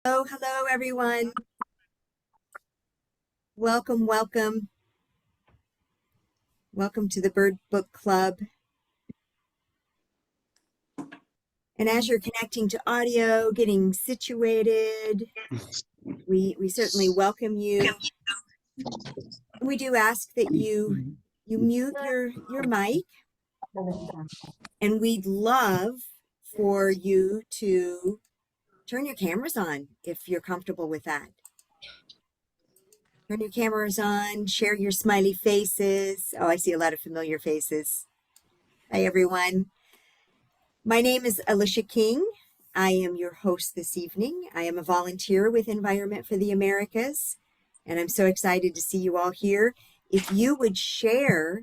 Hello, everyone. Welcome, welcome. Welcome to the Bird Book Club. And as you're connecting to audio, getting situated, we certainly welcome you. We do ask that you mute your mic, and we'd love for you to turn your cameras on if you're comfortable with that. Turn your cameras on, share your smiley faces. Oh, I see a lot of familiar faces. Hi, everyone. My name is Alicia King. I am your host this evening. I am a volunteer with Environment for the Americas, and I'm so excited to see you all here. If you would share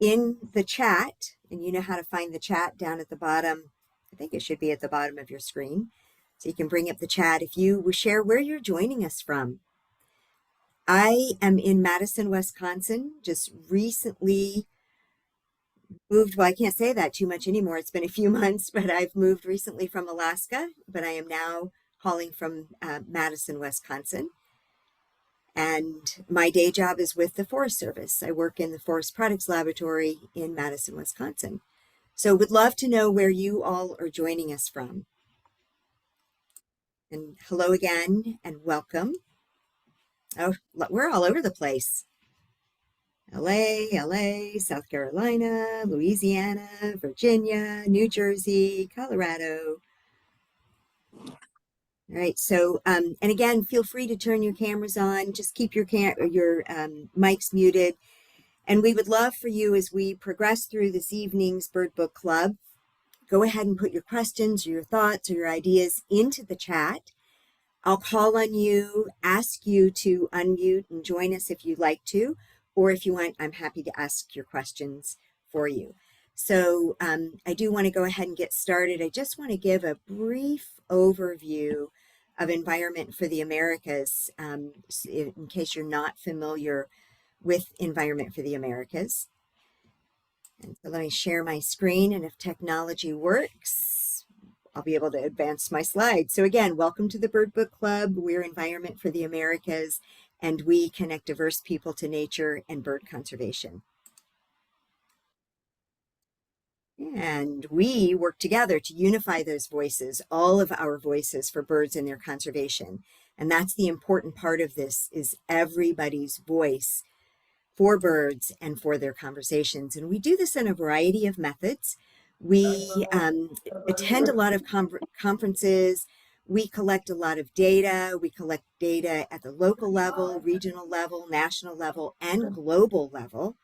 in the chat, and you know how to find the chat down at the bottom, I think it should be at the bottom of your screen, so you can bring up the chat. If you would share where you're joining us from. I am in Madison, Wisconsin, just recently moved. Well, I can't say that too much anymore. It's been a few months, but I've moved recently from Alaska, but I am now calling from Madison, Wisconsin. And my day job is with the Forest Service. I work in the Forest Products Laboratory in Madison, Wisconsin. So would love to know where you all are joining us from. And hello again and welcome. Oh, we're all over the place. LA, South Carolina, Louisiana, Virginia, New Jersey, Colorado. All right, so, and again, feel free to turn your cameras on, just keep your mics muted. And we would love for you, as we progress through this evening's Bird Book Club, go ahead and put your questions or your thoughts or your ideas into the chat. I'll call on you, ask you to unmute and join us if you'd like to, or if you want, I'm happy to ask your questions for you. So I do want to go ahead and get started. I just want to give a brief overview of Environment for the Americas, in case you're not familiar with Environment for the Americas. And so let me share my screen, and if technology works, I'll be able to advance my slides. So again, welcome to the Bird Book Club. We're Environment for the Americas, and we connect diverse people to nature and bird conservation. And we work together to unify those voices, all of our voices for birds and their conservation. And that's the important part of this, is everybody's voice for birds and for their conversations. And we do this in a variety of methods. We attend a lot of conferences. We collect a lot of data. We collect data at the local level, regional level, national level, and global level.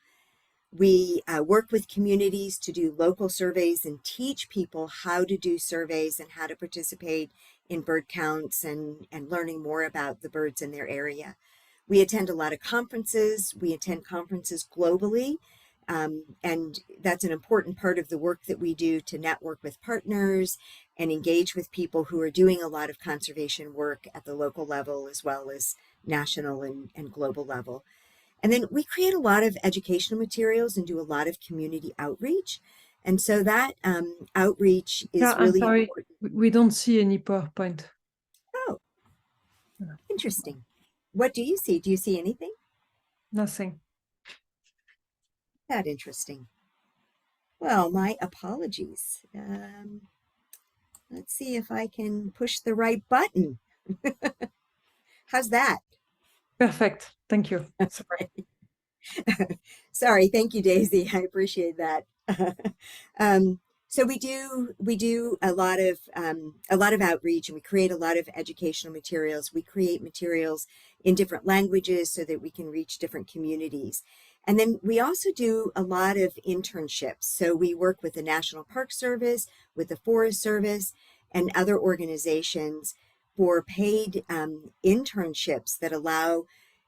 We work with communities to do local surveys and teach people how to do surveys and how to participate in bird counts and learning more about the birds in their area. We attend a lot of conferences. We attend conferences globally. And that's an important part of the work that we do, to network with partners and engage with people who are doing a lot of conservation work at the local level as well as national and global level. And then we create a lot of educational materials and do a lot of community outreach. And so that outreach is really important. We don't see any PowerPoint. Oh, interesting. What do you see? Do you see anything? Nothing. That interesting. Well, my apologies. Let's see if I can push the right button. How's that? Perfect. Thank you. Sorry. Sorry. Thank you, Daisy. I appreciate that. So we do a lot of outreach, and we create a lot of educational materials. We create materials in different languages so that we can reach different communities. And then we also do a lot of internships. So we work with the National Park Service, with the Forest Service, and other organizations for paid internships that allow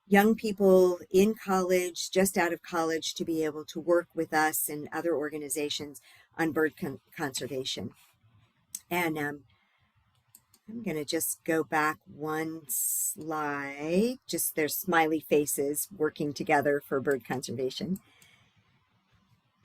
young people in college, just out of college, to be able to work with us and other organizations on bird conservation. And I'm going to just go back one slide. Just there's smiley faces working together for bird conservation.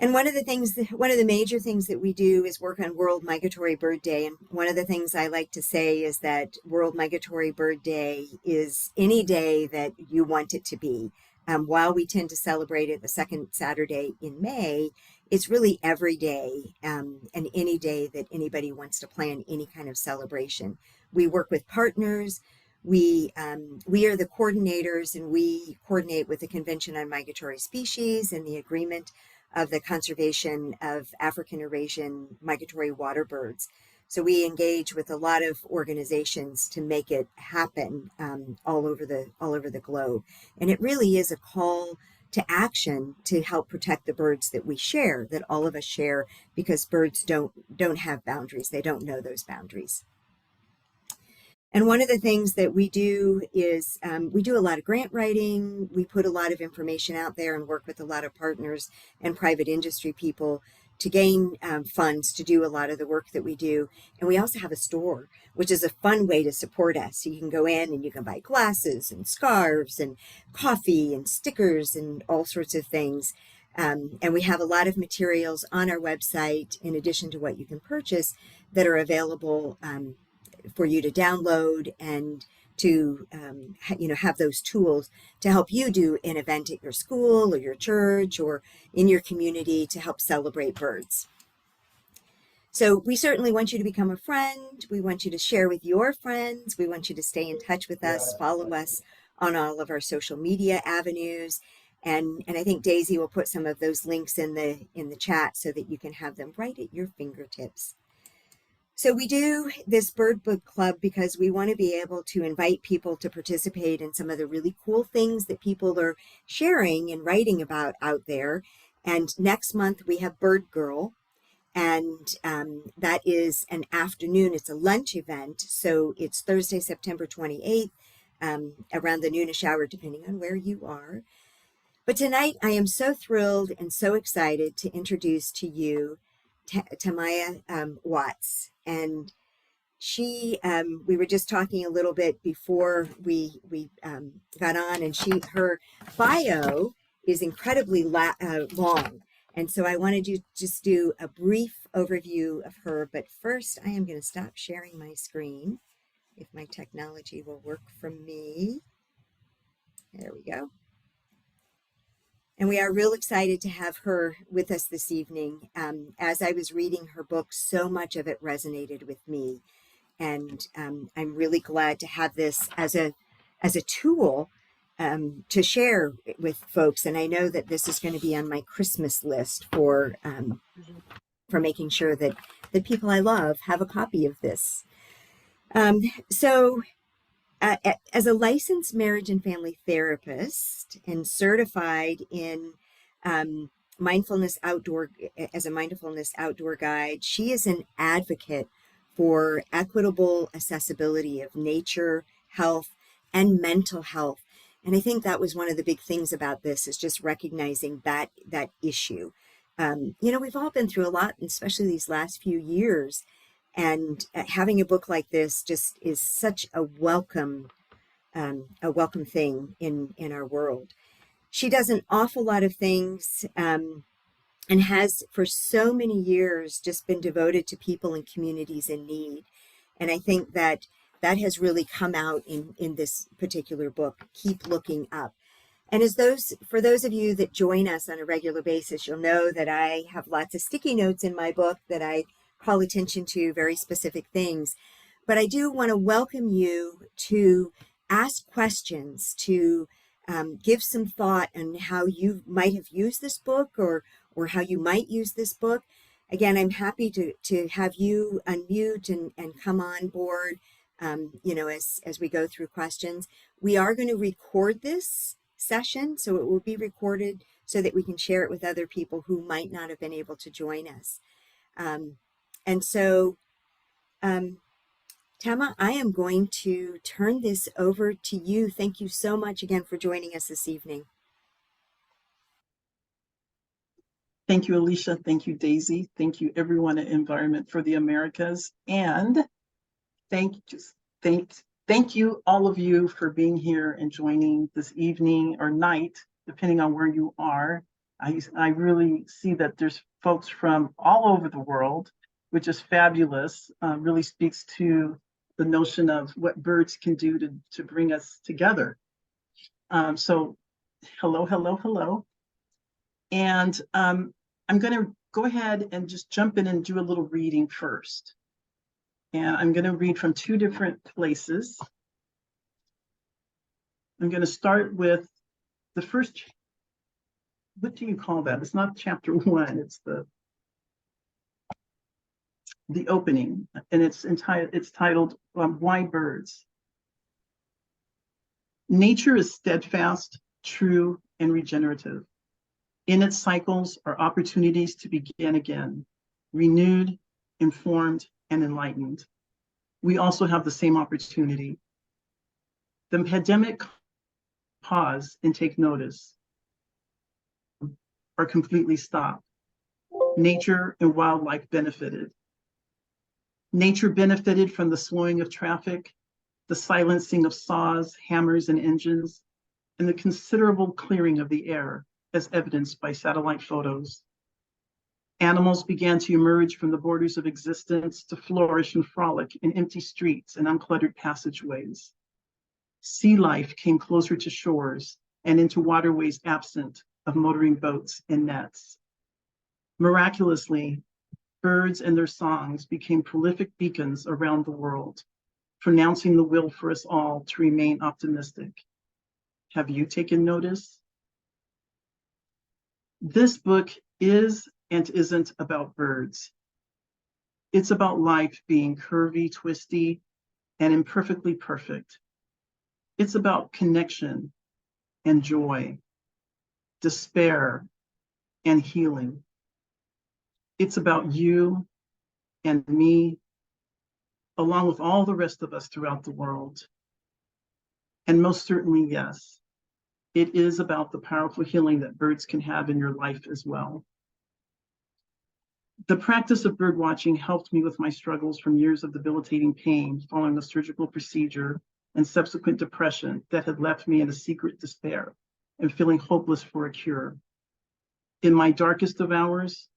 And one of the major things that we do is work on World Migratory Bird Day. And one of the things I like to say is that World Migratory Bird Day is any day that you want it to be. While we tend to celebrate it the second Saturday in May, it's really every day, and any day that anybody wants to plan any kind of celebration. We work with partners. We are the coordinators, and we coordinate with the Convention on Migratory Species and the Agreement of the Conservation of African Eurasian Migratory Water Birds. So we engage with a lot of organizations to make it happen all over the globe. And it really is a call to action to help protect the birds that we share, that all of us share, because birds don't have boundaries. They don't know those boundaries. And one of the things that we do is we do a lot of grant writing. We put a lot of information out there and work with a lot of partners and private industry people to gain funds to do a lot of the work that we do. And we also have a store, which is a fun way to support us. So you can go in and you can buy glasses and scarves and coffee and stickers and all sorts of things. And we have a lot of materials on our website, in addition to what you can purchase, that are available for you to download and to have those tools to help you do an event at your school or your church or in your community to help celebrate birds. So we certainly want you to become a friend. We want you to share with your friends. We want you to stay in touch with us, follow us on all of our social media avenues. And I think Daisy will put some of those links in the chat so that you can have them right at your fingertips. So we do this Bird Book Club because we want to be able to invite people to participate in some of the really cool things that people are sharing and writing about out there. And next month we have Bird Girl, and that is an afternoon. It's a lunch event, so it's Thursday, September 28th, around the noonish hour, depending on where you are. But tonight I am so thrilled and so excited to introduce to you Tammah Watts. And she, we were just talking a little bit before we got on, and her bio is incredibly long. And so I wanted to just do a brief overview of her. But first, I am going to stop sharing my screen, if my technology will work for me. There we go. And we are real excited to have her with us this evening. As I was reading her book, so much of it resonated with me. And I'm really glad to have this as a tool to share with folks. And I know that this is going to be on my Christmas list for making sure that the people I love have a copy of this. As a licensed marriage and family therapist and certified in mindfulness outdoor guide, she is an advocate for equitable accessibility of nature, health, and mental health. And I think that was one of the big things about this, is just recognizing that issue. We've all been through a lot, especially these last few years. And having a book like this just is such a welcome thing in our world. She does an awful lot of things and has for so many years just been devoted to people and communities in need. And I think that has really come out in this particular book, Keep Looking Up. And for those of you that join us on a regular basis, you'll know that I have lots of sticky notes in my book that I call attention to very specific things. But I do want to welcome you to ask questions, to give some thought on how you might have used this book or how you might use this book. Again, I'm happy to have you unmute and come on board, as we go through questions. We are going to record this session, so it will be recorded so that we can share it with other people who might not have been able to join us. And so, Tammah, I am going to turn this over to you. Thank you so much again for joining us this evening. Thank you, Alicia. Thank you, Daisy. Thank you, everyone at Environment for the Americas. And thank you, all of you, for being here and joining this evening or night, depending on where you are. I really see that there's folks from all over the world, which is fabulous. Really speaks to the notion of what birds can do to bring us together. So hello, hello, hello. And I'm going to go ahead and just jump in and do a little reading first. And I'm going to read from two different places. I'm going to start with the first, what do you call that? It's not chapter 1, it's the opening, and it's titled Why Birds? Nature is steadfast, true, and regenerative. In its cycles are opportunities to begin again, renewed, informed, and enlightened. We also have the same opportunity. The pandemic pause and take notice are completely stopped. Nature and wildlife benefited. Nature benefited from the slowing of traffic, the silencing of saws, hammers, and engines, and the considerable clearing of the air, as evidenced by satellite photos. Animals began to emerge from the borders of existence to flourish and frolic in empty streets and uncluttered passageways. Sea life came closer to shores and into waterways absent of motoring boats and nets. Miraculously, birds and their songs became prolific beacons around the world, pronouncing the will for us all to remain optimistic. Have you taken notice? This book is and isn't about birds. It's about life being curvy, twisty, and imperfectly perfect. It's about connection and joy, despair and healing. It's about you and me, along with all the rest of us throughout the world. And most certainly, yes, it is about the powerful healing that birds can have in your life as well. The practice of bird watching helped me with my struggles from years of debilitating pain following a surgical procedure and subsequent depression that had left me in a secret despair and feeling hopeless for a cure. In my darkest of hours,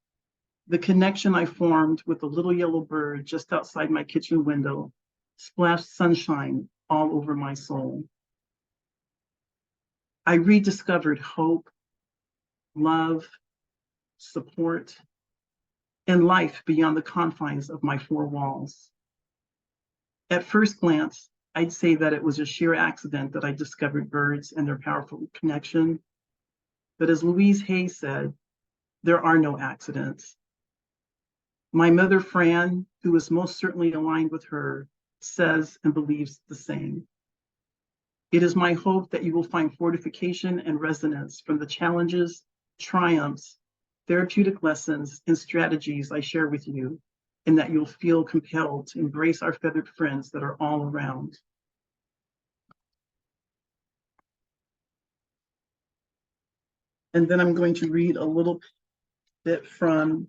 the connection I formed with the little yellow bird just outside my kitchen window splashed sunshine all over my soul. I rediscovered hope, love, support, and life beyond the confines of my four walls. At first glance, I'd say that it was a sheer accident that I discovered birds and their powerful connection. But as Louise Hay said, there are no accidents. My mother, Fran, who is most certainly aligned with her, says and believes the same. It is my hope that you will find fortification and resonance from the challenges, triumphs, therapeutic lessons, and strategies I share with you, and that you'll feel compelled to embrace our feathered friends that are all around. And then I'm going to read a little bit from,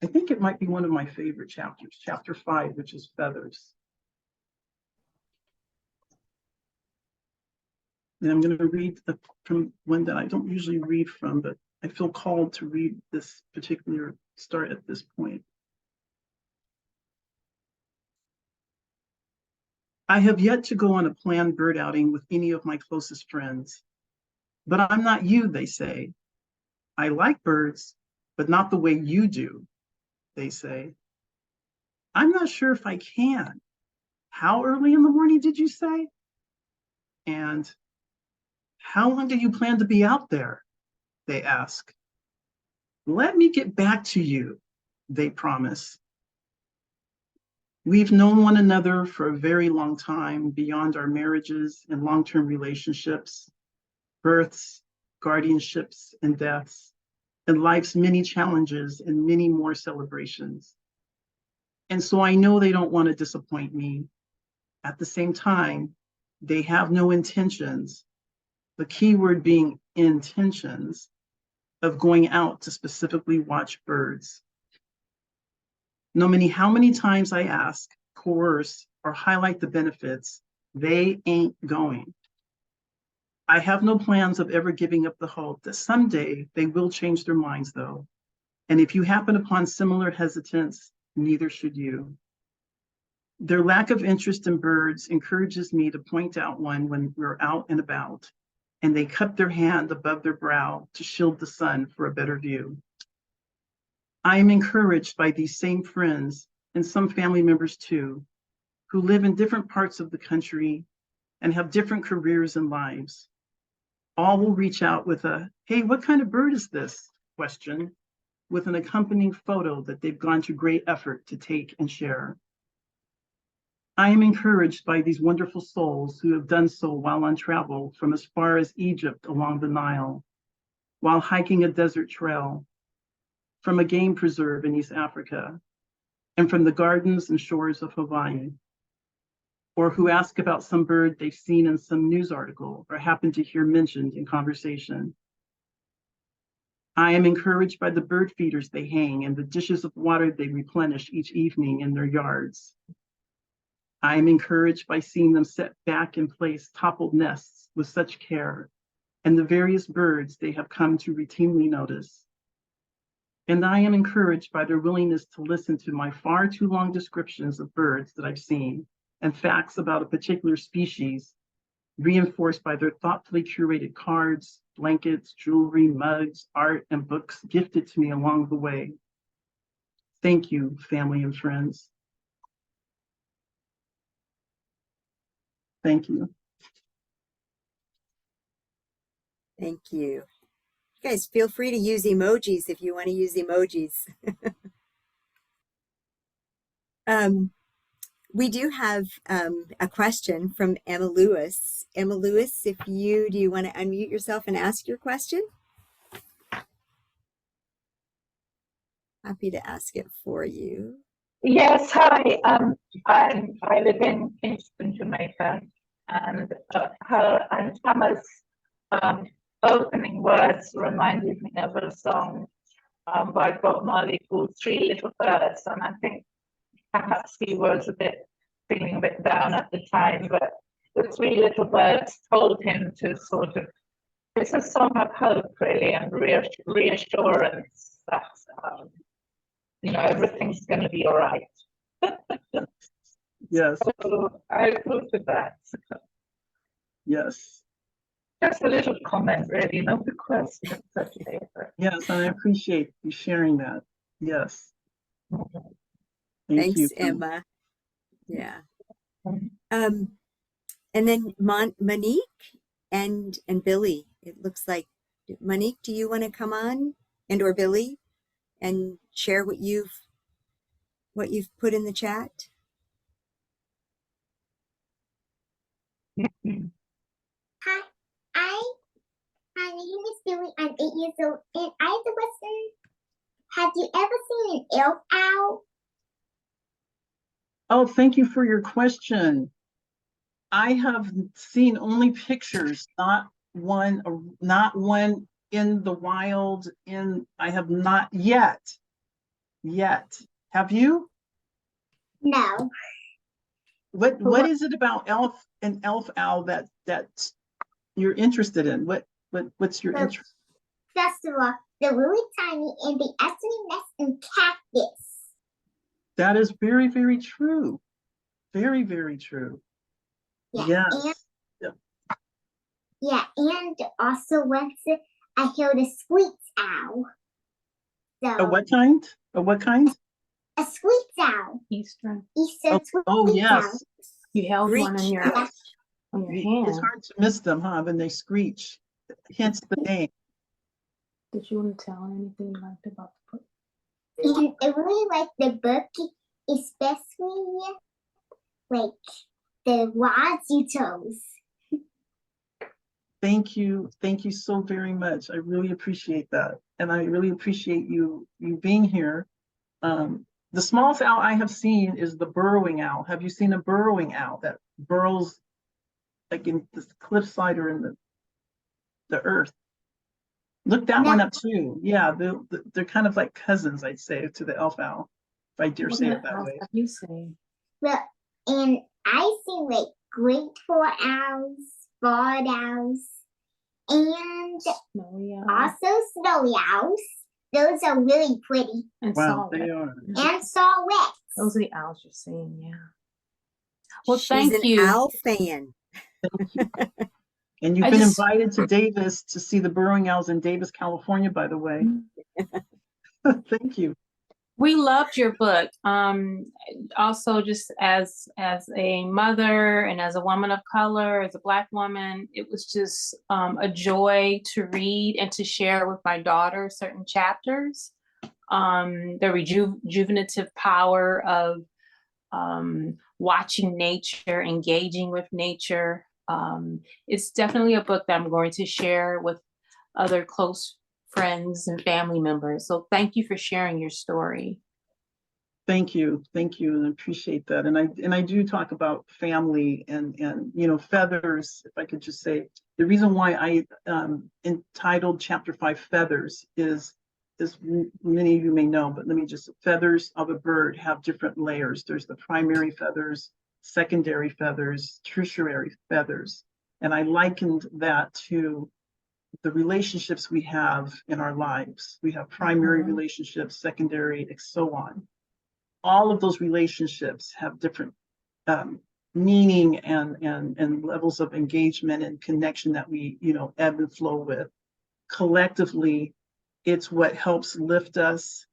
I think it might be one of my favorite chapters, chapter 5, which is feathers. And I'm going to read from one that I don't usually read from, but I feel called to read this particular start at this point. I have yet to go on a planned bird outing with any of my closest friends. But I'm not you, they say. I like birds, but not the way you do, they say. I'm not sure if I can. How early in the morning did you say? And how long do you plan to be out there? They ask. Let me get back to you, they promise. We've known one another for a very long time beyond our marriages and long-term relationships, births, guardianships, and deaths, and life's many challenges and many more celebrations. And so I know they don't want to disappoint me. At the same time, they have no intentions, the key word being intentions, of going out to specifically watch birds. No matter how many times I ask, coerce, or highlight the benefits, they ain't going. I have no plans of ever giving up the hope that someday they will change their minds, though. And if you happen upon similar hesitance, neither should you. Their lack of interest in birds encourages me to point out one when we're out and about, and they cup their hand above their brow to shield the sun for a better view. I am encouraged by these same friends and some family members too, who live in different parts of the country and have different careers and lives. All will reach out with a, "Hey, what kind of bird is this?" question, with an accompanying photo that they've gone to great effort to take and share. I am encouraged by these wonderful souls who have done so while on travel from as far as Egypt along the Nile, while hiking a desert trail, from a game preserve in East Africa, and from the gardens and shores of Hawaii, or who ask about some bird they've seen in some news article or happen to hear mentioned in conversation. I am encouraged by the bird feeders they hang and the dishes of water they replenish each evening in their yards. I am encouraged by seeing them set back in place toppled nests with such care, and the various birds they have come to routinely notice. And I am encouraged by their willingness to listen to my far too long descriptions of birds that I've seen and facts about a particular species, reinforced by their thoughtfully curated cards, blankets, jewelry, mugs, art, and books gifted to me along the way. Thank you, family and friends. Thank you. Thank you. You guys feel free to use emojis if you want to use emojis. We do have a question from Emma Lewis. Emma Lewis, do you want to unmute yourself and ask your question? Happy to ask it for you. Yes, hi. I live in Kingston, Jamaica, and her and Tammah's opening words reminded me of a song by Bob Marley called "Three Little Birds," and I think perhaps he was feeling a bit down at the time, but the three little birds told him to sort of, it's a song of hope really and reassurance that everything's going to be all right. Yes. So I thought of that. Yes. Just a little comment, really, not the question. Yes, and I appreciate you sharing that. Yes. Thanks, you. Emma. Yeah. And then Monique and Billy. It looks like, Monique, do you want to come on, and or Billy, and share what you've put in the chat? Hi, my name is Billy. I'm 8 years old, and I have a question. Have you ever seen an elf owl? Oh, thank you for your question. I have seen only pictures, not one in the wild. I have not yet. Have you? No. What is it about an elf owl that you're interested in? What's your interest? First of all, they're really tiny and they actually nest in cactus. That is very, very true. Very, very true. Yeah. Yes. And also once I heard a squeak owl. So A what kind? a squeak owl. Eastern. Squeak yes. owl. You held one in your Yeah. hand. It's hard to miss them, huh? When they screech. Hence the name. Did you want to tell anything you liked about the book? And I really like the book, especially like the words you chose. Thank you so very much. I really appreciate that, and I really appreciate you being here. The smallest owl I have seen is the burrowing owl. Have you seen a burrowing owl that burrows like in the cliffside or in the earth? Look that one up too. Yeah, they're kind of like cousins, I'd say, to the elf owl, if I dare say it that way. You say. Well, and I see like great four owls, barred owls, and Snowy owl. also snowy owls. Those are really pretty. And Wow, saw they it. are. And saw-whets. Those are the owls you're seeing, yeah. Well, She's thank an you. owl fan. And you've I been just- invited to Davis to see the burrowing owls in Davis, California, by the way. Thank you. We loved your book. Also, just as a mother and as a woman of color, as a Black woman, it was just a joy to read and to share with my daughter certain chapters. The rejuvenative power of watching nature, engaging with nature. It's definitely a book that I'm going to share with other close friends and family members. So thank you for sharing your story. Thank you, and I appreciate that. And I do talk about family and you know, feathers. If I could just say, the reason why I entitled Chapter 5 Feathers is many of you may know, but let me just, feathers of a bird have different layers. There's the primary feathers, secondary feathers, tertiary feathers, and I likened that to the relationships we have in our lives. We have primary relationships, secondary, and so on. All of those relationships have different meaning and levels of engagement and connection that we, you know, ebb and flow with. Collectively, it's what helps lift us,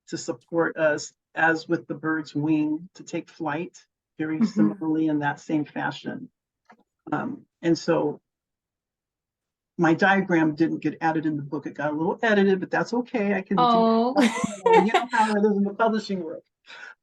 to support us, as with the bird's wing, to take flight, very similarly in that same fashion. And so my diagram didn't get added in the book. It got a little edited, but that's okay. I can do it. You know how it is in the publishing world.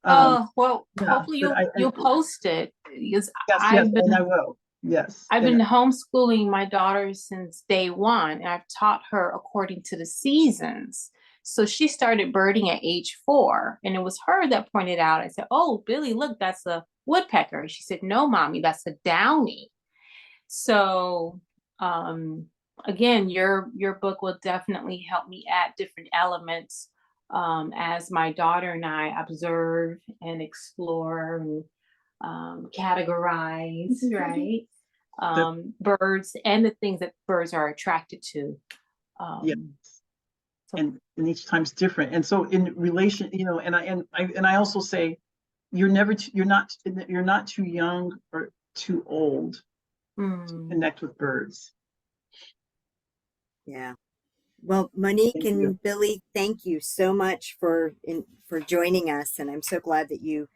Well, yeah, hopefully you'll post it, because Yes, and I will. Yes. I've been homeschooling my daughter since day one, and I've taught her according to the seasons. So she started birding at age 4, and it was her that pointed out. I said, "Oh, Billy, look, that's a woodpecker." She said, "No, mommy, that's a downy." So again, your book will definitely help me add different elements as my daughter and I observe and explore and categorize, right? Birds and the things that birds are attracted to. Yes. And each time's different. And so in relation, you know, and I also say, you're not too young or too old to connect with birds. Yeah. Well, Monique and Billy, thank you so much for joining us, and I'm so glad that you,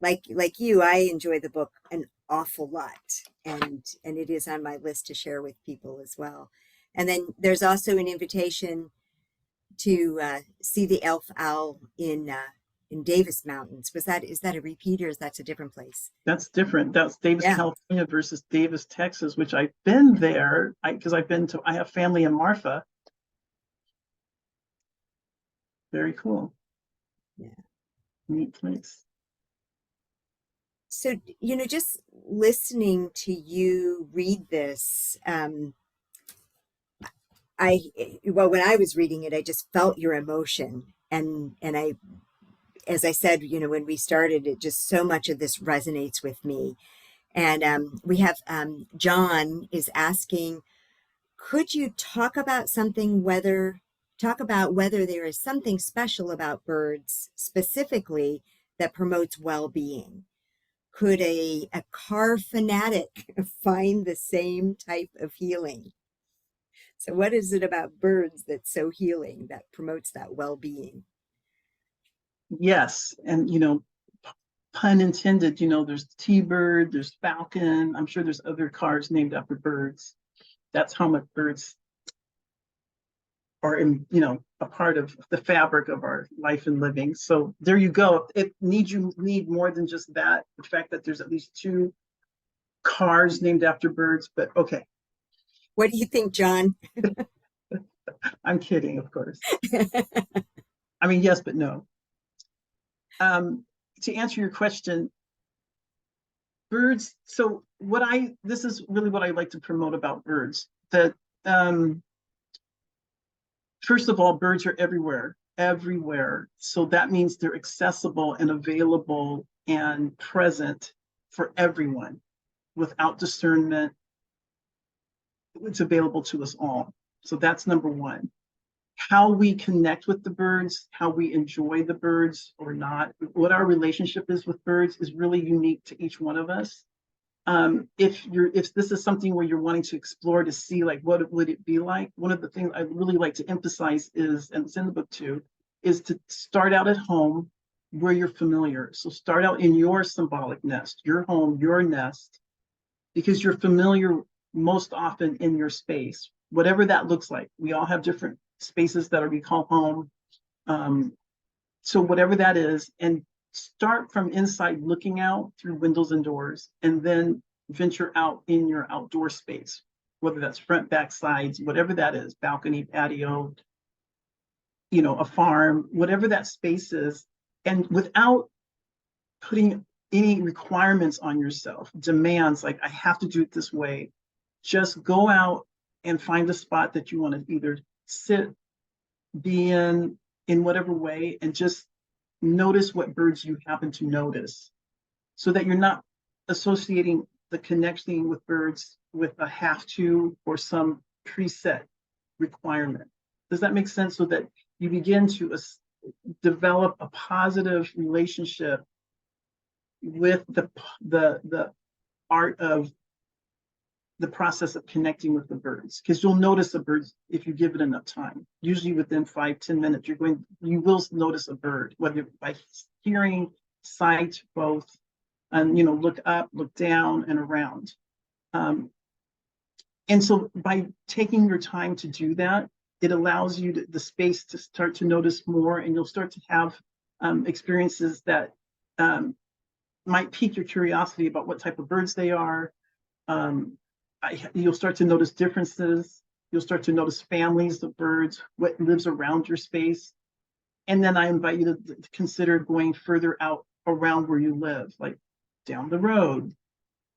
like you, I enjoy the book an awful lot, and it is on my list to share with people as well. And then there's also an invitation to see the elf owl in Davis Mountains. Is that a repeat, or is that a different place? That's different. That's Davis, California versus Davis, Texas, which I've been there because I have family in Marfa. Very cool. Yeah. Neat place. So, you know, just listening to you read this, when I was reading it, I just felt your emotion. And I, as I said, you know, when we started, it just, so much of this resonates with me. And we have John is asking, could you talk about whether there is something special about birds specifically that promotes well-being? Could a car fanatic find the same type of healing? So what is it about birds that's so healing, that promotes that well-being? Yes. And, you know, pun intended, you know, there's T-bird, there's falcon. I'm sure there's other cars named after birds. That's how much birds are in, you know, a part of the fabric of our life and living. So there you go. You need more than just that. The fact that there's at least 2 cars named after birds, but okay. What do you think, John? I'm kidding, of course. I mean, yes, but no. To answer your question, birds. So this is really what I like to promote about birds. That first of all, birds are everywhere. So that means they're accessible and available and present for everyone without discernment, it's available to us all. So that's number one. How we connect with the birds, how we enjoy the birds or not, what our relationship is with birds is really unique to each one of us. If this is something where you're wanting to explore to see like what would it be like, one of the things I really like to emphasize is, and it's in the book too, is to start out at home where you're familiar. So start out in your symbolic nest, your home, your nest, because you're familiar most often in your space, whatever that looks like. We all have different spaces that we call home. So whatever that is, and start from inside looking out through windows and doors, and then venture out in your outdoor space, whether that's front, back, sides, whatever that is, balcony, patio, a farm, whatever that space is, and without putting any requirements on yourself, demands like I have to do it this way, just go out and find a spot that you want to either sit, be in whatever way, and just notice what birds you happen to notice, so that you're not associating the connection with birds with a have to or some preset requirement. Does that make sense? So that you begin to develop a positive relationship with the art of the process of connecting with the birds, because you'll notice the birds if you give it enough time. Usually within 5-10 minutes, you will notice a bird, whether by hearing, sight, both, and look up, look down, and around. And so by taking your time to do that, it allows you the space to start to notice more, and you'll start to have experiences that might pique your curiosity about what type of birds they are. You'll start to notice differences. You'll start to notice families of birds, what lives around your space. And then I invite you to consider going further out around where you live, like down the road,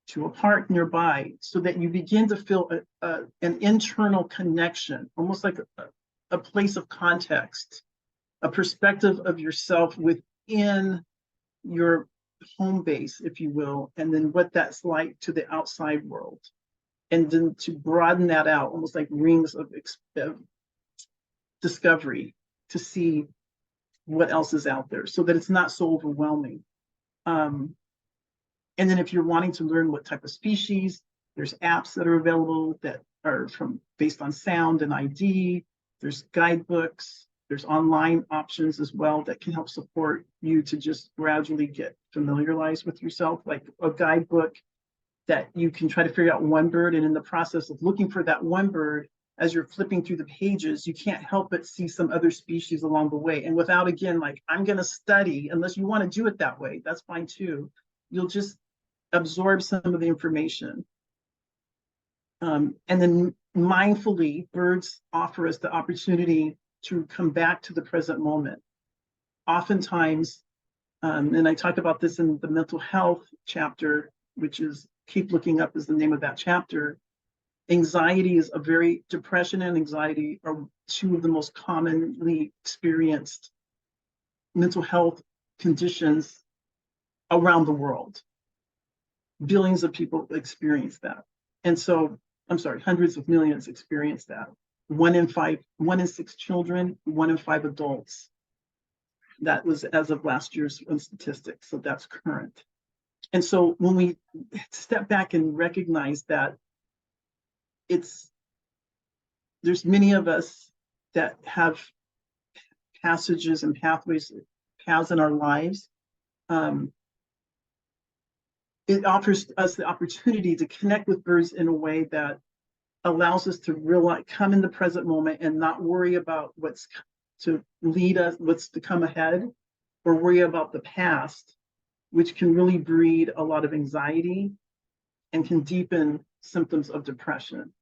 to a park nearby, so that you begin to feel an internal connection, almost like a place of context, a perspective of yourself within your home base, if you will, and then what that's like to the outside world. And then to broaden that out, almost like rings of discovery, to see what else is out there, so that it's not so overwhelming. And then if you're wanting to learn what type of species, there's apps that are available that are based on sound and ID. There's guidebooks. There's online options as well that can help support you to just gradually get familiarized with yourself, like a guidebook that you can try to figure out one bird, and in the process of looking for that one bird, as you're flipping through the pages, you can't help but see some other species along the way. And without, again, like, I'm going to study, unless you want to do it that way, that's fine too. You'll just absorb some of the information. And then mindfully, birds offer us the opportunity to come back to the present moment. Oftentimes, and I talk about this in the mental health chapter, which is Keep Looking Up is the name of that chapter. Depression and anxiety are two of the most commonly experienced mental health conditions around the world. Billions of people experience that. And so, hundreds of millions experience that. 1 in 6 children, 1 in 5 adults. That was as of last year's statistics, so that's current. And so when we step back and recognize that there's many of us that have passages and paths in our lives, it offers us the opportunity to connect with birds in a way that allows us to come in the present moment and not worry about what's to come ahead, or worry about the past, which can really breed a lot of anxiety and can deepen symptoms of depression.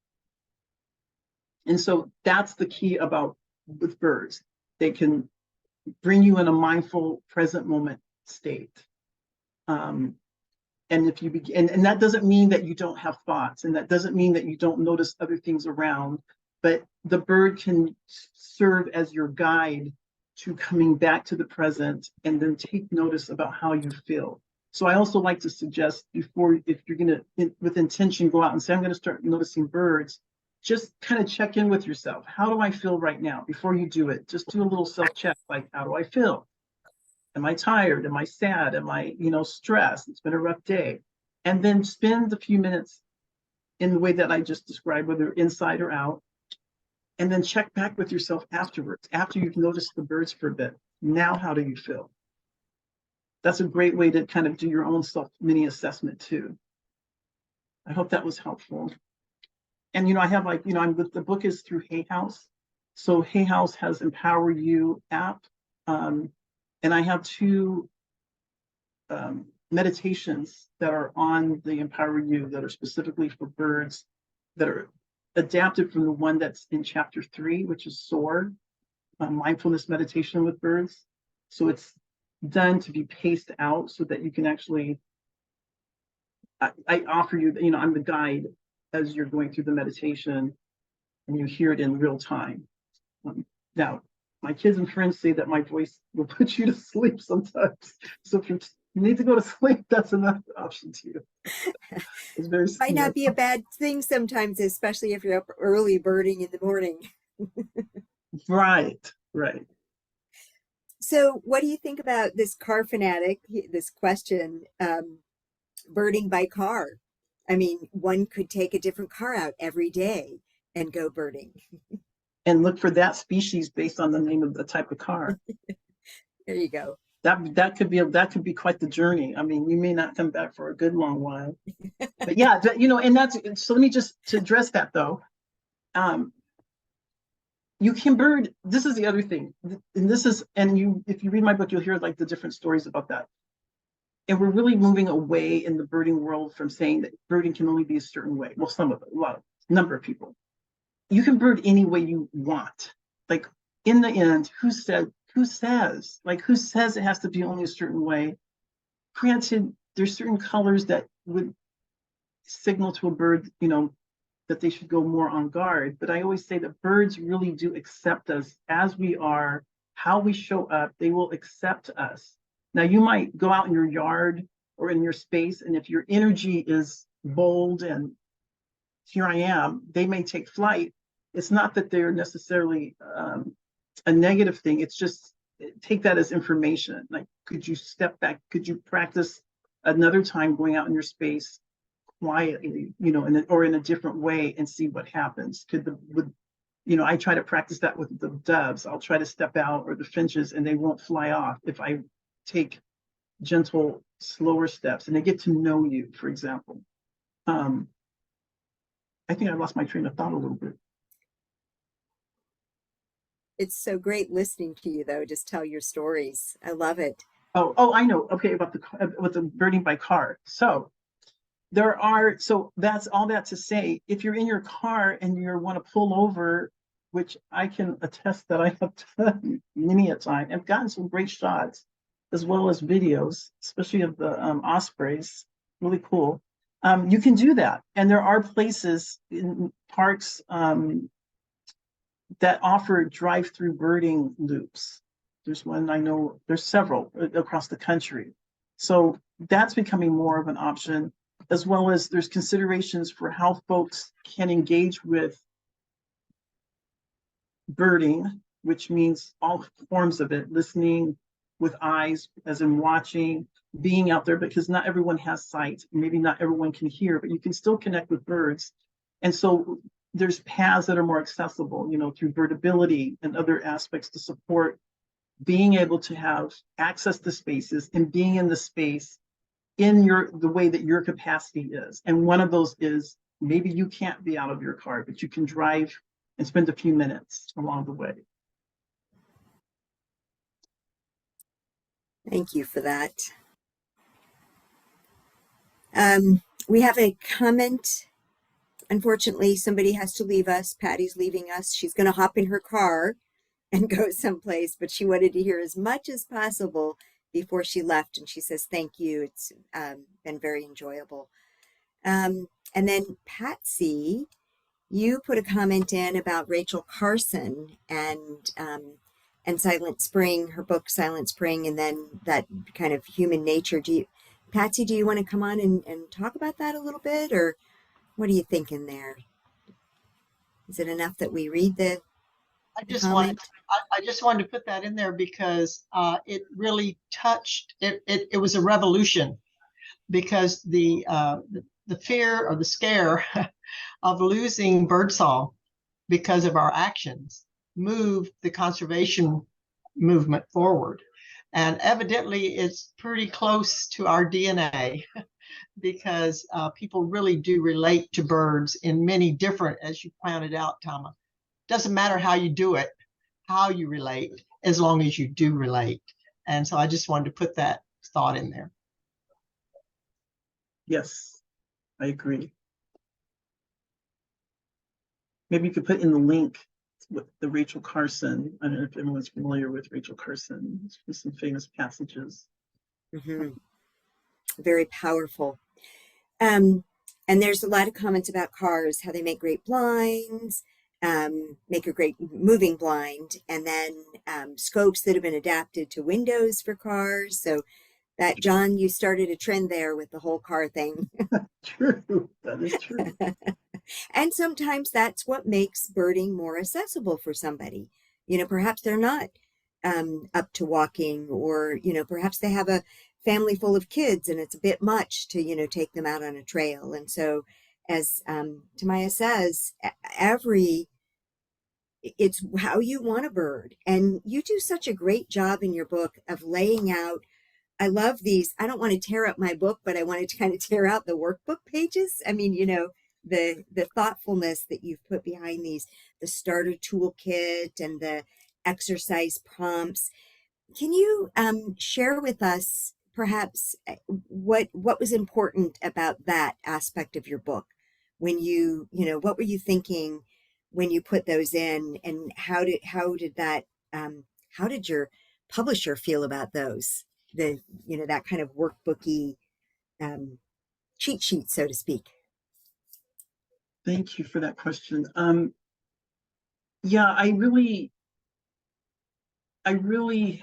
And so that's the key with birds. They can bring you in a mindful present moment state. And if you begin, and that doesn't mean that you don't have thoughts, and that doesn't mean that you don't notice other things around, but the bird can serve as your guide to coming back to the present, and then take notice about how you feel. So I also like to suggest, if you're gonna, with intention, go out and say, I'm gonna start noticing birds, just kind of check in with yourself. How do I feel right now? Before you do it, just do a little self-check, like, how do I feel? Am I tired? Am I sad? Am I, stressed? It's been a rough day. And then spend a few minutes in the way that I just described, whether inside or out. And then check back with yourself afterwards, after you've noticed the birds for a bit. Now, how do you feel? That's a great way to kind of do your own self mini assessment too. I hope that was helpful. And, I have the book is through Hay House. So Hay House has Empower You app. And I have 2 meditations that are on the Empower You that are specifically for birds, that are adapted from the one that's in chapter 3, which is Soar, mindfulness meditation with birds. So it's done to be paced out so that you can actually, I offer you, I'm the guide as you're going through the meditation, and you hear it in real time. Now, my kids and friends say that my voice will put you to sleep sometimes. So if you need to go to sleep, that's another option to you. It's very Might not be a bad thing sometimes, especially if you're up early birding in the morning. Right. So what do you think about this car fanatic, this question, birding by car? I mean, one could take a different car out every day and go birding. And look for that species based on the name of the type of car. There you go. That could be quite the journey. I mean, you may not come back for a good long while. But yeah, and that's, so let me just, to address that though. You can bird, this is the other thing. And this is, if you read my book, you'll hear like the different stories about that. And we're really moving away in the birding world from saying that birding can only be a certain way. Well, some of it, number of people. You can bird any way you want. Like, in the end, who says it has to be only a certain way? Granted, there's certain colors that would signal to a bird, that they should go more on guard. But I always say that birds really do accept us as we are, how we show up. They will accept us. Now, you might go out in your yard or in your space, and if your energy is bold and here I am, they may take flight. It's not that they're necessarily a negative thing. It's just, take that as information. Like, could you step back? Could you practice another time going out in your space quietly, or in a different way, and see what happens? I try to practice that with the doves. I'll try to step out, or the finches, and they won't fly off if I take gentle, slower steps, and they get to know you, for example. I think I lost my train of thought a little bit. It's so great listening to you, though. Just tell your stories. I love it. Oh, I know. Okay, about the birding by car. So that's all that to say, if you're in your car and you want to pull over, which I can attest that I have done many a time, and gotten some great shots, as well as videos, especially of the ospreys, really cool. You can do that. And there are places in parks that offer drive-through birding loops. There's one, I know, there's several across the country. So that's becoming more of an option, as well as there's considerations for how folks can engage with birding, which means all forms of it, listening with eyes, as in watching, being out there, because not everyone has sight. Maybe not everyone can hear, but you can still connect with birds. And so there's paths that are more accessible, through birdability and other aspects to support being able to have access to spaces and being in the space in the way that your capacity is. And one of those is, maybe you can't be out of your car, but you can drive and spend a few minutes along the way. Thank you for that. We have a comment. Unfortunately, somebody has to leave us. Patty's leaving us. She's going to hop in her car and go someplace, but she wanted to hear as much as possible before she left. And she says, thank you. It's been very enjoyable. And then Patsy, you put a comment in about Rachel Carson and Silent Spring, her book Silent Spring, and then that kind of human nature. Patsy, do you want to come on and talk about that a little bit, or what are you thinking there? Is it enough that we read the I just comment? I just wanted to put that in there because it really touched it. It was a revolution because the fear or the scare of losing birdsong because of our actions moved the conservation movement forward. And evidently it's pretty close to our DNA because people really do relate to birds in many different, as you pointed out, Tammah. Doesn't matter how you do it, how you relate, as long as you do relate. And so I just wanted to put that thought in there. Yes, I agree. Maybe you could put in the link with the Rachel Carson. I don't know if everyone's familiar with Rachel Carson. There's some famous passages. Very powerful. And there's a lot of comments about cars, how they make great blinds, make a great moving blind, and then scopes that have been adapted to windows for cars. So that, John, you started a trend there with the whole car thing. True, that is true. And sometimes that's what makes birding more accessible for somebody. You know, perhaps they're not up to walking, or, you know, perhaps they have a family full of kids and it's a bit much to, you know, take them out on a trail. And so, as Tammah says, it's how you want a bird. And you do such a great job in your book of laying out. I love these. I don't want to tear up my book, but I wanted to kind of tear out the workbook pages. I mean, you know, the thoughtfulness that you've put behind these, the starter toolkit and the exercise prompts. Can you share with us perhaps what was important about that aspect of your book when you know, what were you thinking when you put those in, and how did that how did your publisher feel about those, the, you know, that kind of workbooky cheat sheet, so to speak? Thank you for that question. Yeah, I really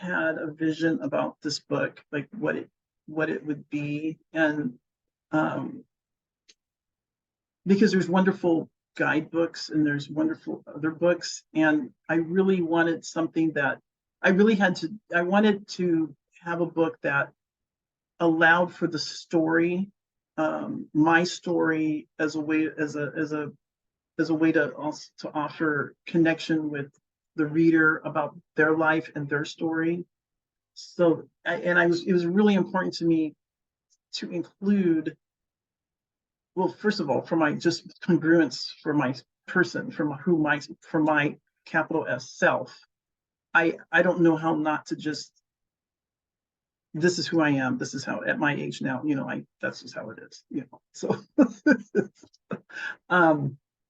had a vision about this book, like what it would be, and because there's wonderful guidebooks and there's wonderful other books, and I really wanted something that I wanted to have a book that allowed for the story, my story, as a way to also to offer connection with the reader about their life and their story. So, it was really important to me to include, well, first of all, for my just congruence for my person, for my capital S self. I don't know how not to just, this is who I am. This is how, at my age now, you know, that's just how it is, you know. So,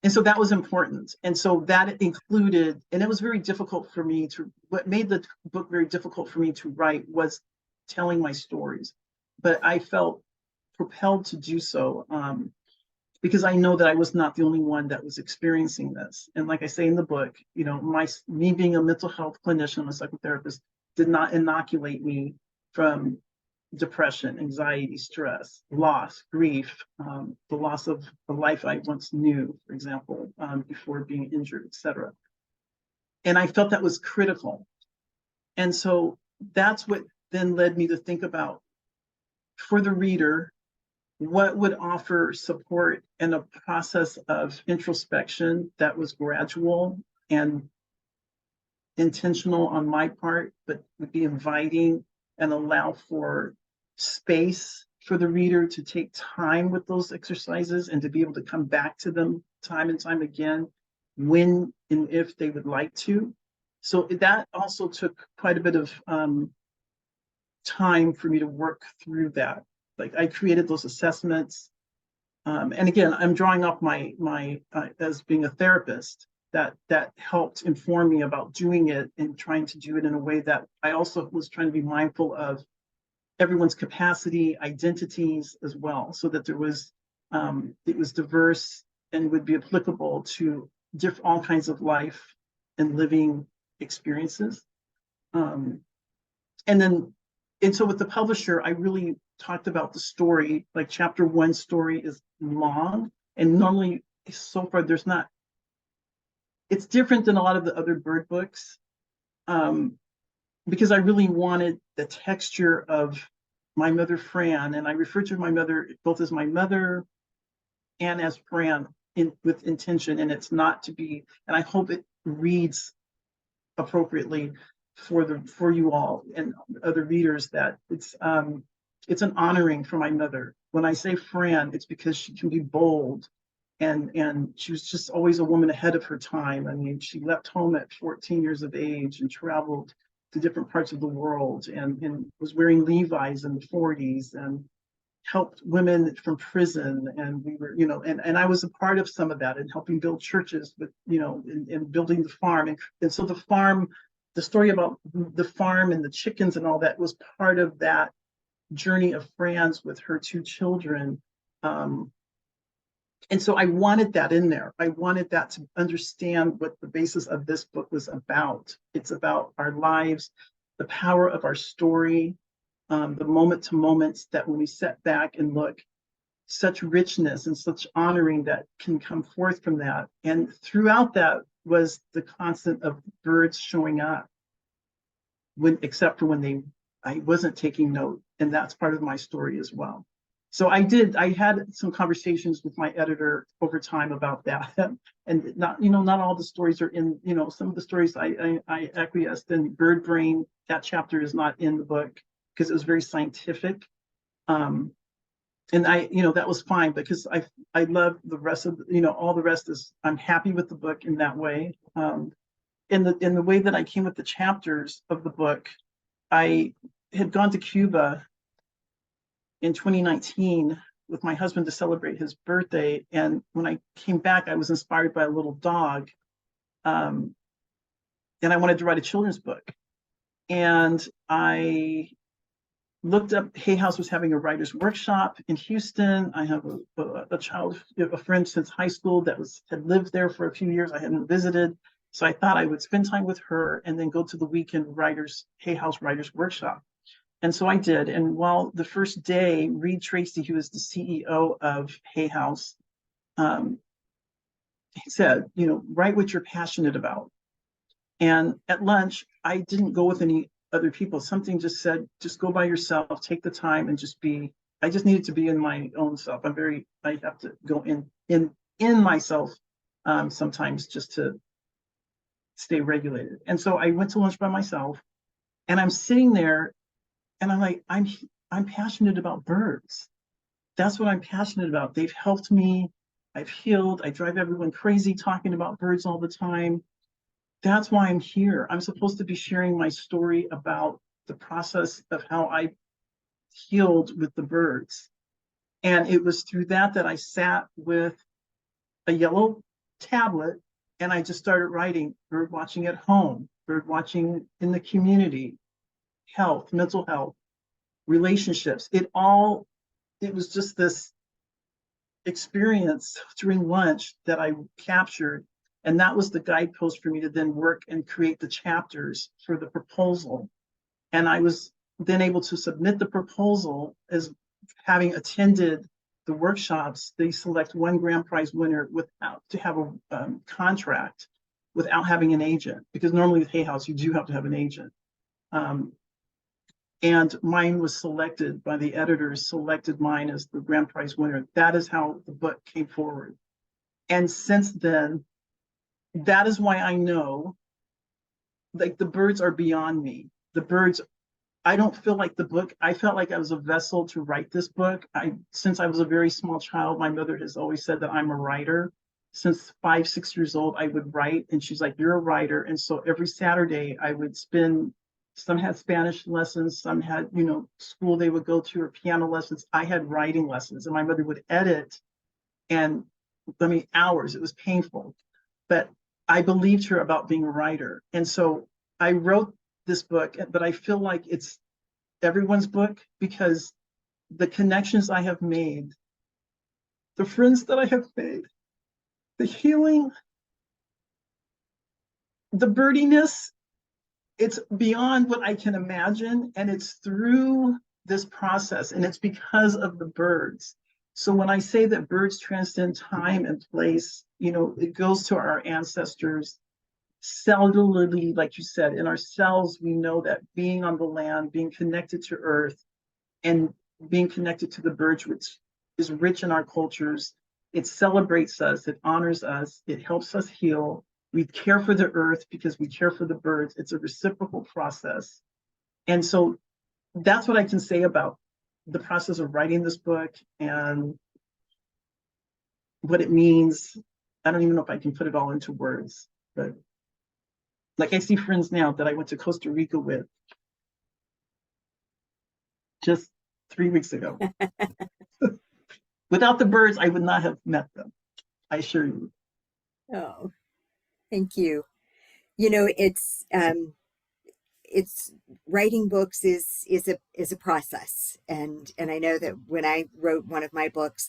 and so that was important. And so that included, and it was very difficult for me what made the book very difficult for me to write was telling my stories. But I felt propelled to do so because I know that I was not the only one that was experiencing this. And like I say in the book, you know, me being a mental health clinician, a psychotherapist, did not inoculate me from depression, anxiety, stress, loss, grief, the loss of the life I once knew, for example, before being injured, etc. And I felt that was critical. And so that's what then led me to think about, for the reader, what would offer support and a process of introspection that was gradual and intentional on my part, but would be inviting and allow for space for the reader to take time with those exercises and to be able to come back to them time and time again when and if they would like to. So that also took quite a bit of time for me to work through that. Like, I created those assessments. And again, I'm drawing off my as being a therapist, that helped inform me about doing it and trying to do it in a way that I also was trying to be mindful of everyone's capacity, identities as well, so that there was it was diverse and would be applicable to all kinds of life and living experiences. And so with the publisher, I really talked about the story. Like, chapter 1 story is long, and normally so far there's not it's different than a lot of the other bird books, because I really wanted the texture of my mother, Fran, and I refer to my mother both as my mother and as Fran with intention, and it's not to be, and I hope it reads appropriately for you all and other readers, that it's an honoring for my mother. When I say Fran, it's because she can be bold, and she was just always a woman ahead of her time. I mean, she left home at 14 years of age and traveled to different parts of the world, and was wearing Levi's in the 40s, and helped women from prison. And we were, and I was a part of some of that, and helping build churches, with, and building the farm. And so the farm, the story about the farm and the chickens and all that was part of that journey of Fran's with her 2 children. And so I wanted that in there. I wanted that to understand what the basis of this book was about. It's about our lives, the power of our story, the moment to moments that when we set back and look, such richness and such honoring that can come forth from that. And throughout that was the constant of birds showing up, except for when I wasn't taking note. And that's part of my story as well. So I had some conversations with my editor over time about that. And not all the stories are in, some of the stories I acquiesced in. Bird Brain, that chapter is not in the book because it was very scientific. And that was fine, because I love the rest of, all the rest is, I'm happy with the book in that way. In the way that I came with the chapters of the book, I had gone to Cuba in 2019 with my husband to celebrate his birthday. And when I came back, I was inspired by a little dog. And I wanted to write a children's book. And I looked up, Hay House was having a writer's workshop in Houston. I have a friend since high school that had lived there for a few years. I hadn't visited. So I thought I would spend time with her and then go to the weekend Hay House writer's workshop. And so I did. And while the first day, Reed Tracy, who is the CEO of Hay House, he said, write what you're passionate about. And at lunch, I didn't go with any other people. Something just said, just go by yourself, take the time, and just be. I just needed to be in my own self. I have to go in myself sometimes, just to stay regulated. And so I went to lunch by myself, and I'm sitting there, and I'm like, I'm passionate about birds. That's what I'm passionate about. They've helped me. I've healed. I drive everyone crazy talking about birds all the time. That's why I'm here. I'm supposed to be sharing my story about the process of how I healed with the birds. And it was through that I sat with a yellow tablet, and I just started writing bird watching at home, bird watching in the community, health, mental health, relationships. It was just this experience during lunch that I captured. And that was the guidepost for me to then work and create the chapters for the proposal. And I was then able to submit the proposal as having attended the workshops. They select one grand prize winner to have a contract without having an agent, because normally with Hay House, you do have to have an agent. And mine was selected by the editors, selected mine as the grand prize winner. That is how the book came forward. And since then, that is why I know, like, the birds are beyond me. The birds, I don't feel like the book, I felt like I was a vessel to write this book. Since I was a very small child, my mother has always said that I'm a writer. Since 5, 6 years old, I would write, and she's like, you're a writer. And so every Saturday I would spend, some had Spanish lessons, some had, school they would go to, or piano lessons. I had writing lessons, and my mother would edit, and hours. It was painful, but I believed her about being a writer. And so I wrote this book, but I feel like it's everyone's book, because the connections I have made, the friends that I have made, the healing, the birdiness, it's beyond what I can imagine. And it's through this process, and it's because of the birds. So when I say that birds transcend time and place, it goes to our ancestors cellularly, like you said, in our cells. We know that being on the land, being connected to earth, and being connected to the birds, which is rich in our cultures, it celebrates us, it honors us, it helps us heal. We care for the earth because we care for the birds. It's a reciprocal process. And so that's what I can say about the process of writing this book and what it means. I don't even know if I can put it all into words, but like I see friends now that I went to Costa Rica with just 3 weeks ago. Without the birds, I would not have met them. I assure you. Oh, thank you. It's writing books is a process, and I know that when I wrote one of my books,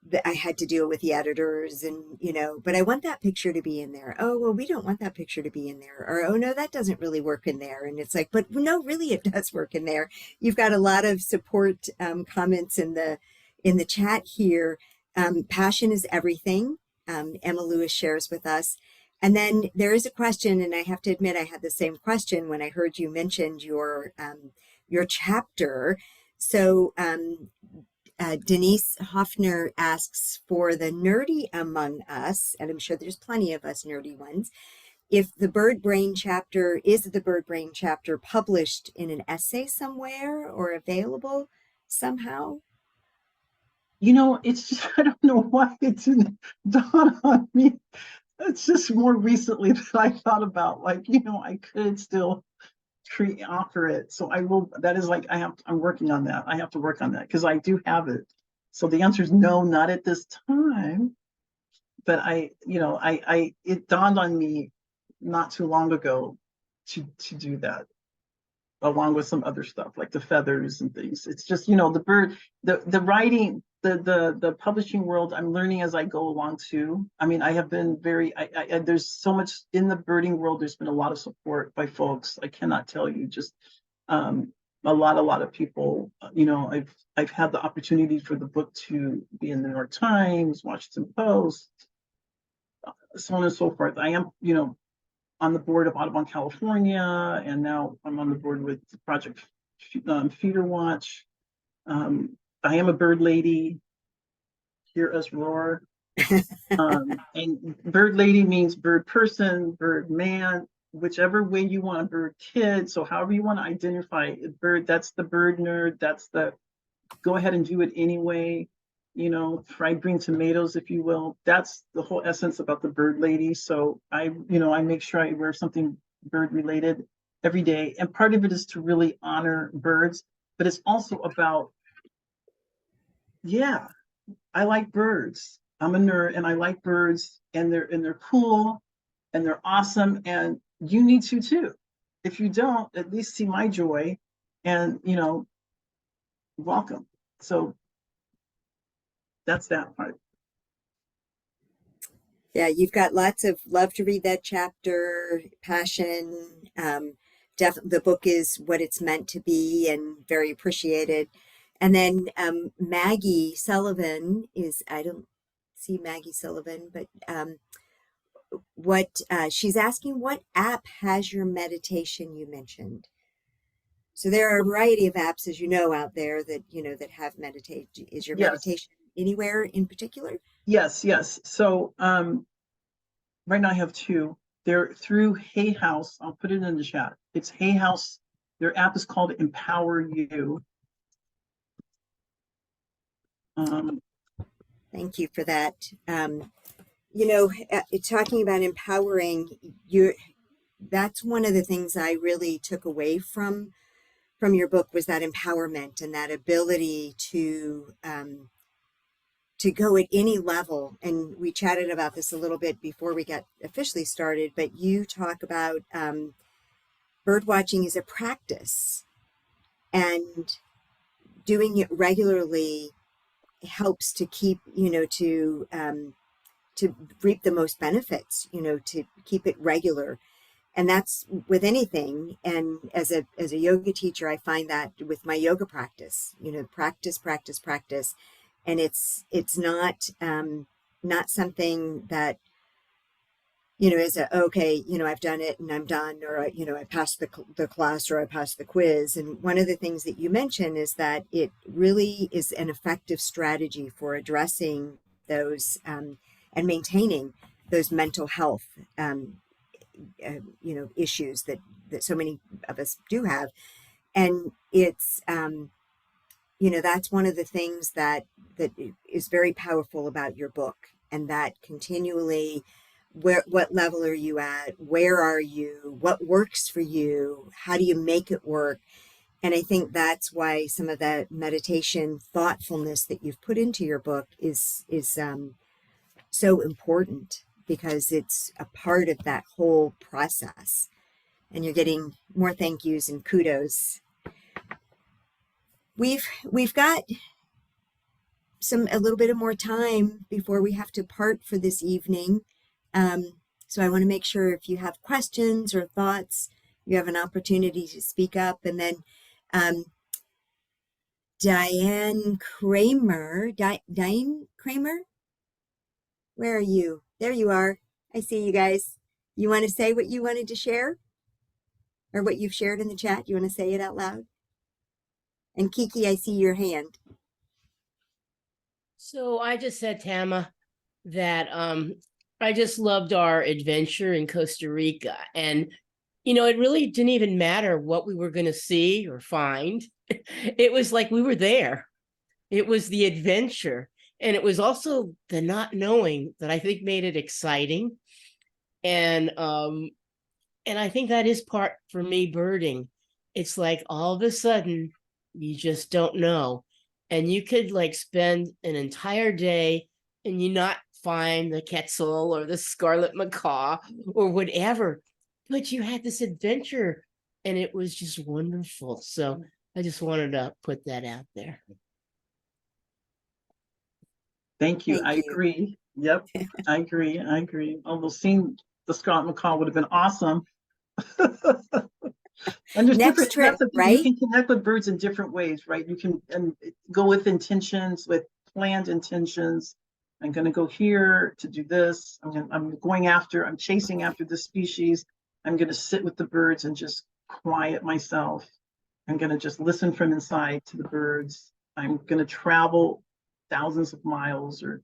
that I had to deal with the editors, and but I want that picture to be in there. Oh, well, we don't want that picture to be in there. Or, oh no, that doesn't really work in there. And it's like, but no, really it does work in there. You've got a lot of support comments in the chat here. Passion is everything. Emma Lewis shares with us. And then there is a question, and I have to admit I had the same question when I heard you mentioned your chapter. So Denise Hoffner asks, for the nerdy among us, and I'm sure there's plenty of us nerdy ones, if the bird brain chapter, is the bird brain chapter published in an essay somewhere or available somehow? It's just, I don't know why it didn't dawn on me. It's just more recently that I thought about, I could still offer it. So I will, that is I'm working on that. I have to work on that because I do have it. So the answer is no, not at this time. But it dawned on me not too long ago to do that, along with some other stuff like the feathers and things. It's just, the bird, the writing, the publishing world, I'm learning as I go along too. I mean, I have been there's so much in the birding world. There's been a lot of support by folks. I cannot tell you, just a lot of people. I've had the opportunity for the book to be in the New York Times, Washington Post, so on and so forth. I am, on the board of Audubon California, and now I'm on the board with the Project Feeder Watch. I am a bird lady. Hear us roar. And bird lady means bird person, bird man, whichever way you want, bird kid. So however you want to identify a bird, that's the bird nerd. That's the go ahead and do it anyway. Fried green tomatoes, if you will. That's the whole essence about the bird lady. So I make sure I wear something bird related every day. And part of it is to really honor birds, but it's also about, yeah, I like birds. I'm a nerd and I like birds, and they're cool and they're awesome. And you need to too. If you don't, at least see my joy and, welcome. So that's that part. Yeah, you've got lots of love to read that chapter, passion. The book is what it's meant to be and very appreciated. And then Maggie Sullivan is, I don't see Maggie Sullivan, but she's asking, what app has your meditation you mentioned? So there are a variety of apps, as you know, out there that, that have meditation. Is your meditation anywhere in particular? Yes. So right now I have two. They're through Hay House. I'll put it in the chat. It's Hay House. Their app is called Empower You. Thank you for that. Talking about empowering you, that's one of the things I really took away from your book, was that empowerment and that ability to go at any level. And we chatted about this a little bit before we got officially started, but you talk about bird watching is a practice, and doing it regularly helps to keep, to reap the most benefits, to keep it regular. And that's with anything. And as a yoga teacher, I find that with my yoga practice, practice. And it's not not something that, you know, is a, okay, you know, I've done it and I'm done, or, you know, I passed the class, or I passed the quiz. And one of the things that you mentioned is that it really is an effective strategy for addressing those and maintaining those mental health, you know, issues that so many of us do have. And it's, you know, that's one of the things that is very powerful about your book, and that continually, what level are you at? Where are you? What works for you? How do you make it work? And I think that's why some of that meditation thoughtfulness that you've put into your book is so important, because it's a part of that whole process. And you're getting more thank yous and kudos. We've got a little bit of more time before we have to part for this evening. So I want to make sure, if you have questions or thoughts, you have an opportunity to speak up. And then Diane Kramer, where are you? There you are. I see you guys. You want to say what you wanted to share, or what you've shared in the chat? You want to say it out loud? And Kiki, I see your hand. So I just said, Tammah, that I just loved our adventure in Costa Rica. And, you know, it really didn't even matter what we were going to see or find. It was like we were there. It was the adventure. And it was also the not knowing that I think made it exciting. And I think that is part, for me, birding. It's like all of a sudden you just don't know. And you could like spend an entire day and you not find the quetzal or the scarlet macaw or whatever, but you had this adventure and it was just wonderful. So I just wanted to put that out there. Thank you. Thank I you. agree. Yep, I agree. Although seeing the scarlet macaw would have been awesome. And there's Next different, trip, that's the thing, right? you can connect with birds in different ways, right? You can go with intentions, with planned intentions. I'm going to go here to do this. I'm chasing after this species. I'm going to sit with the birds and just quiet myself. I'm going to just listen from inside to the birds. I'm going to travel thousands of miles or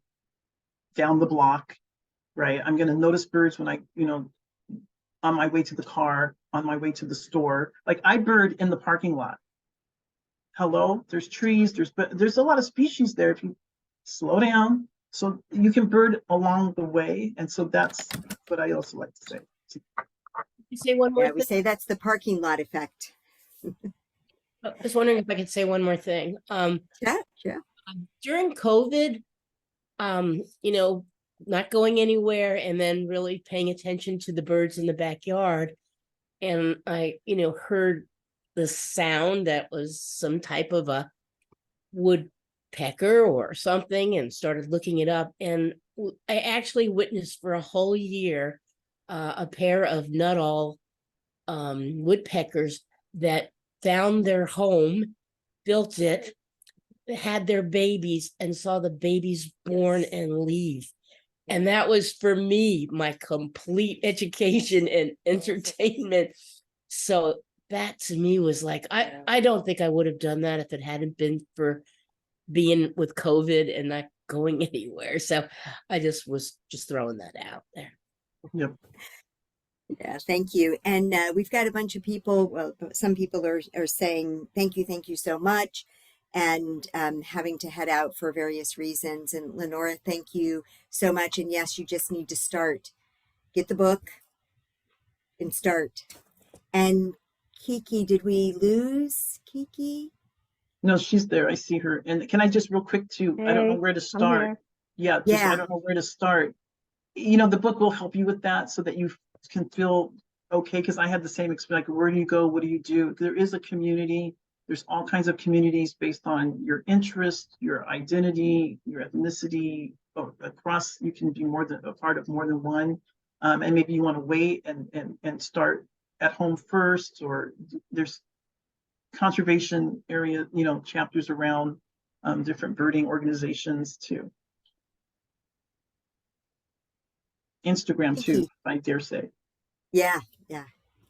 down the block, right? I'm going to notice birds when on my way to the car, on my way to the store. Like I bird in the parking lot. Hello, there's trees, there's a lot of species there if you slow down. So you can bird along the way. And so that's what I also like to say. You say one more Yeah, we thing? say that's the parking lot effect. I was wondering if I could say one more thing. Yeah. During COVID, you know, not going anywhere and then really paying attention to the birds in the backyard. And I, you know, heard the sound that was some type of a woodpecker or something and started looking it up. And I actually witnessed for a whole year a pair of Nuttall woodpeckers that found their home, built it, had their babies, and saw the babies born and leave. And that was, for me, my complete education and entertainment. So that to me was like, I don't think I would have done that if it hadn't been for being with COVID and not going anywhere. So I just was just throwing that out there. Yep. Yeah, thank you. And we've got a bunch of people. Well, some people are saying thank you so much, and having to head out for various reasons. And Lenora, thank you so much. And yes, you just need to start. Get the book and start. And Kiki, did we lose Kiki? No, she's there. I see her. And can I just real quick too, I don't know Hey, where to I'm start. here. Yeah, I don't know where to start. You know, the book will help you with that so that you can feel okay, because I had the same experience. Like, where do you go? What do you do? There is a community. There's all kinds of communities based on your interest, your identity, your ethnicity. Across, you can be more than a part of more than one. And maybe you want to wait and start at home first, or there's conservation area, chapters around different birding organizations too. Instagram Thank too, you. I dare say. Yeah.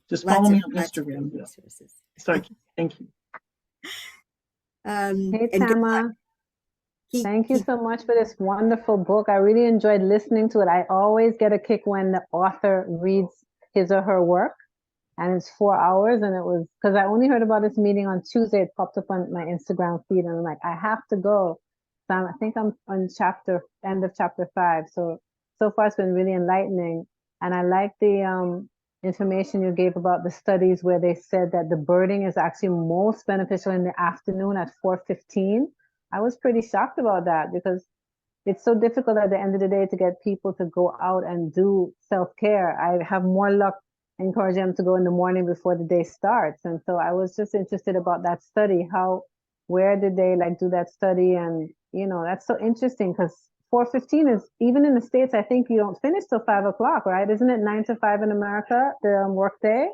Just Lots follow me of on lots of Instagram. great Yeah. resources. Sorry, thank you. Hey, And good luck. Tammah. Thank you so much for this wonderful book. I really enjoyed listening to it. I always get a kick when the author reads his or her work, and it's 4 hours. And it was because I only heard about this meeting on Tuesday. It popped up on my Instagram feed, and I'm like, I have to go. So I think I'm on end of chapter 5. So far it's been really enlightening, and I like the information you gave about the studies where they said that the birding is actually most beneficial in the afternoon at 4:15. I was pretty shocked about that because it's so difficult at the end of the day to get people to go out and do self-care. I have more luck encouraging them to go in the morning before the day starts. And so I was just interested about that study. Where did they like do that study? And that's so interesting because 4:15 is, even in the States, I think you don't finish till 5 o'clock, right? Isn't it 9 to 5 in America, the work day?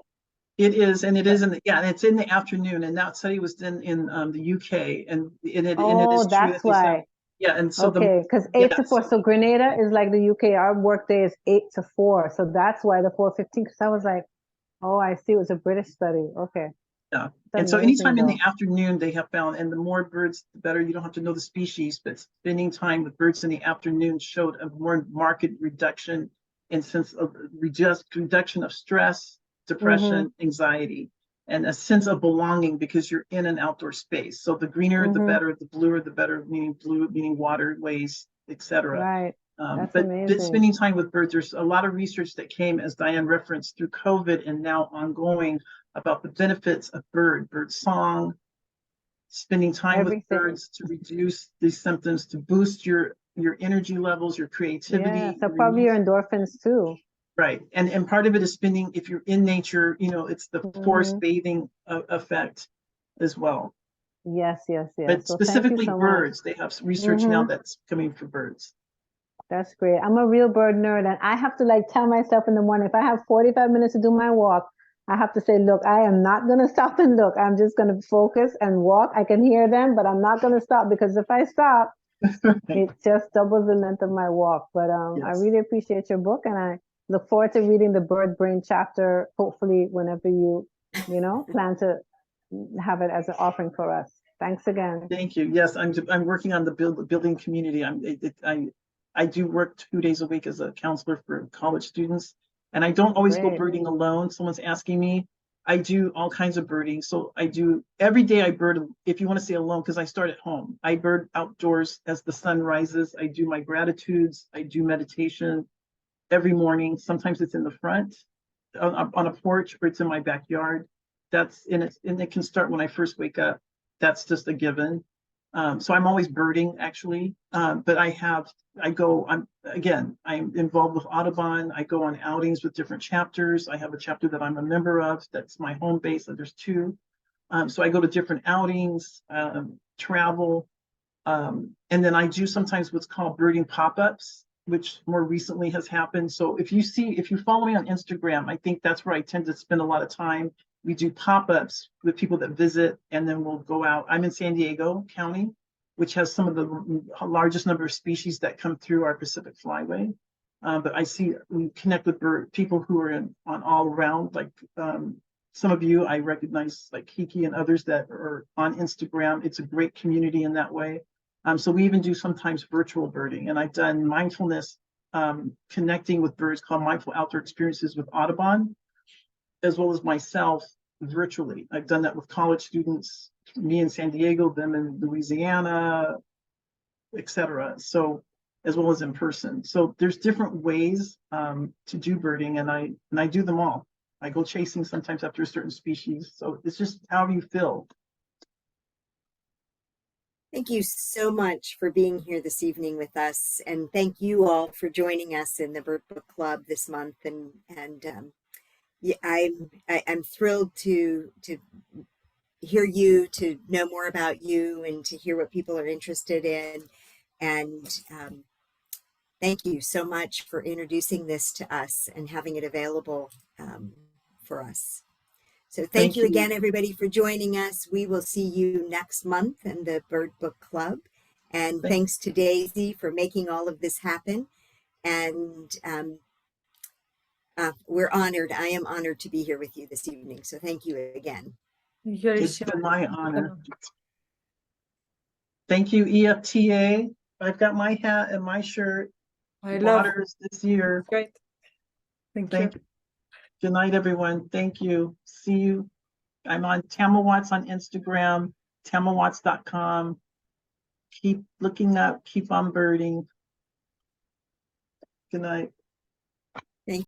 It is, and it is and it's in the afternoon. And that study was done in the UK, and it is true That's that they said, why. yeah, and so Okay, because 8 to 4. So Grenada is like the UK. Our work day is 8 to 4. So that's why the 4:15. Because I was like, oh, I see. It was a British study. Okay. Yeah. That's And so amazing, anytime in though. the afternoon they have found, and the more birds, the better. You don't have to know the species, but spending time with birds in the afternoon showed a more marked reduction in sense of reduction of stress, depression, anxiety, and a sense of belonging because you're in an outdoor space. So the greener, the better, the bluer, the better, meaning blue, meaning waterways, etc. Right. That's But amazing. spending time with birds, there's a lot of research that came, as Diane referenced, through COVID and now ongoing about the benefits of bird song, spending time with birds to reduce these symptoms, to boost your energy levels, your creativity. Yeah, so probably your endorphins too. Right. And part of it is spending, if you're in nature, it's the forest bathing effect as well. Yes. But So specifically thank you so birds, they have research now that's coming for birds. That's great. I'm a real bird nerd, and I have to like tell myself in the morning, if I have 45 minutes to do my walk, I have to say, look, I am not going to stop and look. I'm just going to focus and walk. I can hear them, but I'm not going to stop, because if I stop, it just doubles the length of my walk. But I really appreciate your book, and I look forward to reading the bird brain chapter, hopefully whenever you plan to have it as an offering for us. Thanks again. Thank you. Yes, I'm working on the building community. I do work 2 days a week as a counselor for college students, and I don't always go birding alone. Someone's asking me. I do all kinds of birding. So I do every day. I bird, if you want to say alone, because I start at home. I bird outdoors as the sun rises. I do my gratitudes. I do meditation every morning. Sometimes it's in the front on a porch, or it's in my backyard. That's in it, and it can start when I first wake up. That's just a given. So I'm always birding, actually. But I'm involved with Audubon. I go on outings with different chapters. I have a chapter that I'm a member of. That's my home base. And there's 2. So I go to different outings, travel. And then I do sometimes what's called birding pop-ups, which more recently has happened. So if you follow me on Instagram, I think that's where I tend to spend a lot of time. We do pop-ups with people that visit, and then we'll go out. I'm in San Diego County, which has some of the largest number of species that come through our Pacific Flyway. But we connect with people who are on all around, like some of you I recognize, like Kiki and others that are on Instagram. It's a great community in that way. So we even do sometimes virtual birding, and I've done mindfulness connecting with birds called Mindful Outdoor Experiences with Audubon, as well as myself virtually. I've done that with college students, me in San Diego, them in Louisiana, etc. So, as well as in person. So there's different ways to do birding, and I do them all. I go chasing sometimes after a certain species. So it's just how you feel. Thank you so much for being here this evening with us, and thank you all for joining us in the Bird Book Club this month. And yeah, I'm thrilled to hear you, to know more about you, and to hear what people are interested in. And thank you so much for introducing this to us and having it available for us. So thank you again, everybody, for joining us. We will see you next month in the Bird Book Club. And thanks to Daisy for making all of this happen. And we're honored. I am honored to be here with you this evening. So thank you again. It's been my honor. Thank you, EFTA. I've got my hat and my shirt. I love it. Waters this year. Great. Thank you. Good night, everyone. Thank you. See you. I'm on Tammah Watts on Instagram, tammahwatts.com. Keep looking up, keep on birding. Good night.